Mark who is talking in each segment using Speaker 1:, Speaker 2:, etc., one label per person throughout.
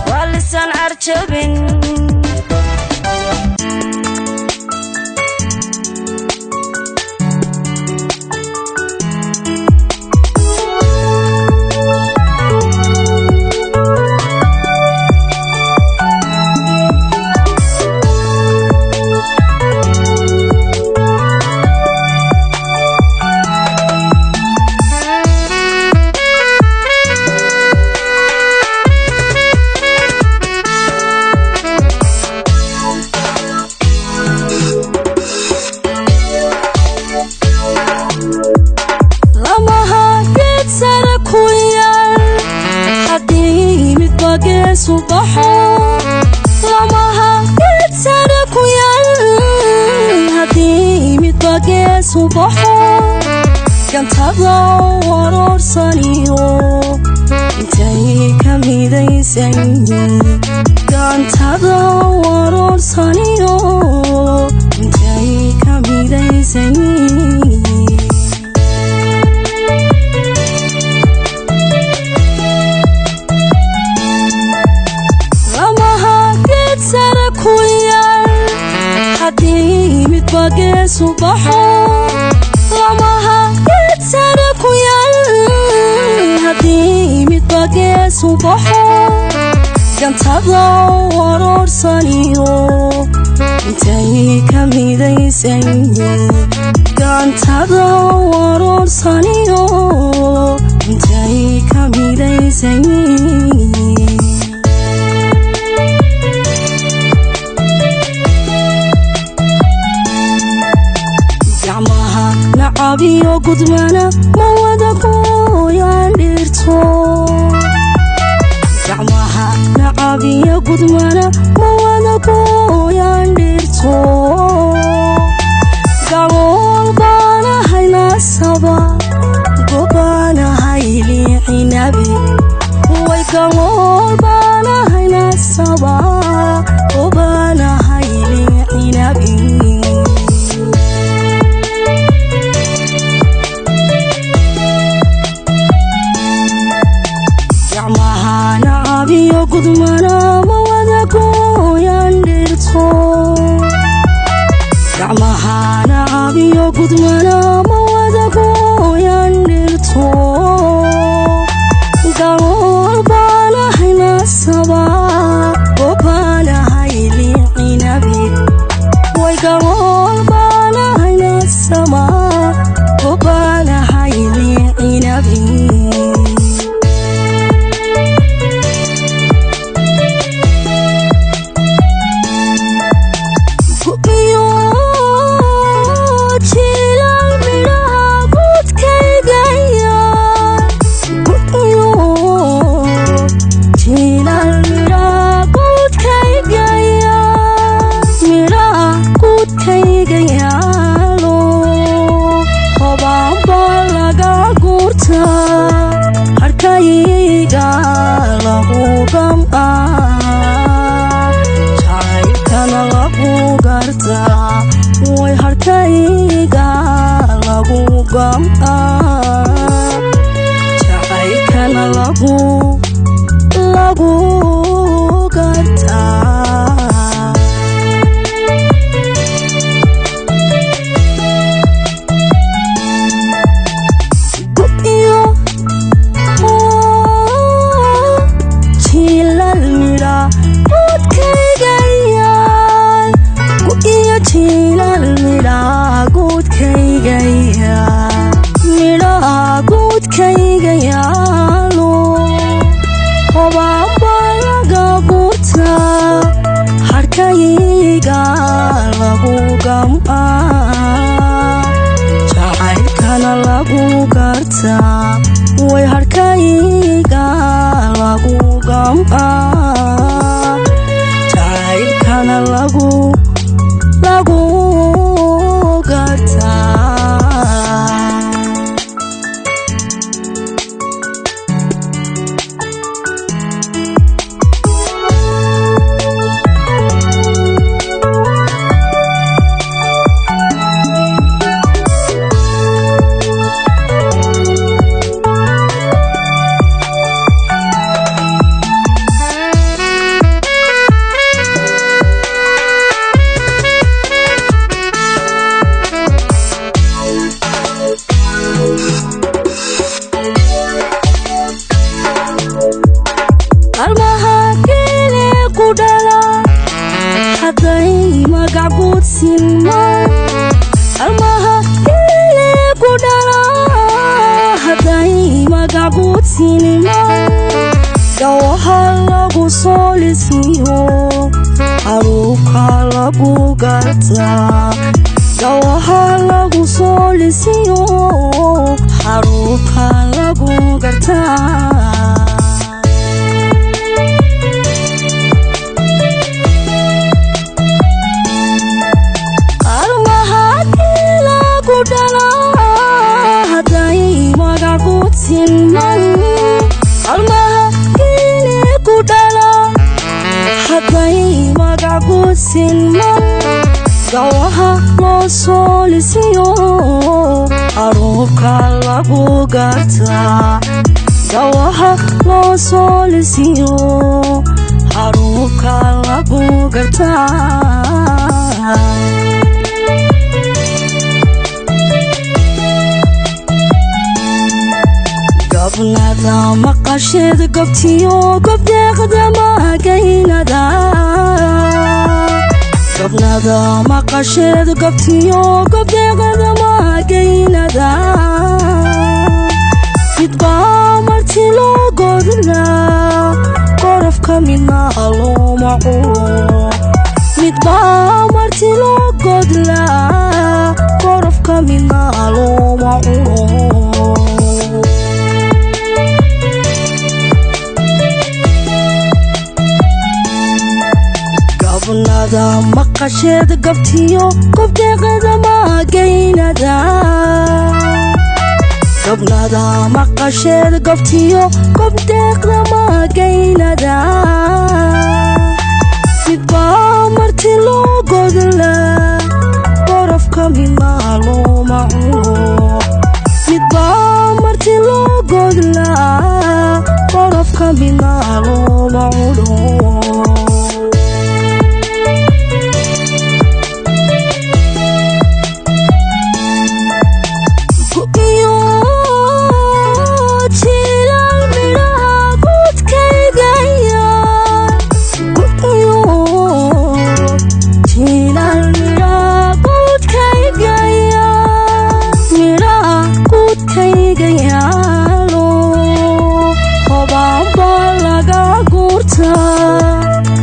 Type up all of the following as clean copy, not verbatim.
Speaker 1: والس عن عرجبن laamaha geedsare kuyaal haddii midba geesu baxo laamaha geedsare kuyaal haddii midba geesu baxo gantada waroorsaniyo intay ka midaysan gantada waroorsaniyo intay ka midaysan geedsare kuyaal haddii midba geesu baxo laamaha geedsare kuyaal haddii midba geesu baxo gantada waroorsaniyo intay ka midaysan gantada waroorsaniyo intay ka midaysan abiyo gudmana ma wada kuyaal dhirto gacmaha nacabiyo gudmana ma wada kuyaal dhirto gabool baana haynasaba gobaana hayliicinabi way gabool baana haynasaba gobaana hayliicinabi abiyo gudmana ma wada kuyaal dhirto gacmahana abiyo gudmana ma wada kuyaal dhirto gabool baana haynasaba gobaana hayliicinabi way gabool baana haynasaba gobaana hayliicinabi harkayga lagu gam'a jacaylkana lagu gartaa way harkayga lagu gam'a jacaylkana lagu gartaa midhaha guudkayga yaalo hobaanbaa silimo gawaha lagu soolisiyo xaruufka lagu gartaa gawaha lagu soolisiyo xaruufka lagu gartaa almaha kili ku dhala haday magacu silman gawaha loo soolisiyo xaruufka lagu gartaa gawaha loo soolisiyo xaruufka lagu gartaa gobnada maqasheed gobtiyo gobdeeqda magaynada gobnada maqasheed gobtiyo gobdeeqda magaynada midbaa marti loo godlaa qorofka midna looma cuno midbaa marti loo godlaa qorofka midna looma cuno gobnada maqasheed gobtiyo gobdeeqda magaynada gobnada maqasheed gobtiyo gobdeeqda magaynada midbaa marti loo godlaa qorofka midna looma cuno midbaa marti loo godlaa qorofka midna looma cuno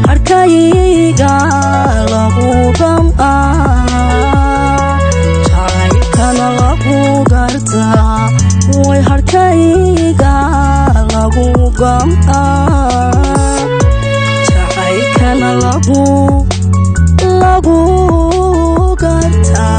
Speaker 1: harkayga lagu gam'aa jacaylkana lagu gartaa way harkayga lagu gam'aa jacaylkana lagu gartaa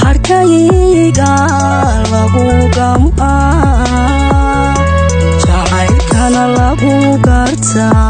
Speaker 1: harkayga lagu gam'aa jacaylkana lagu gartaa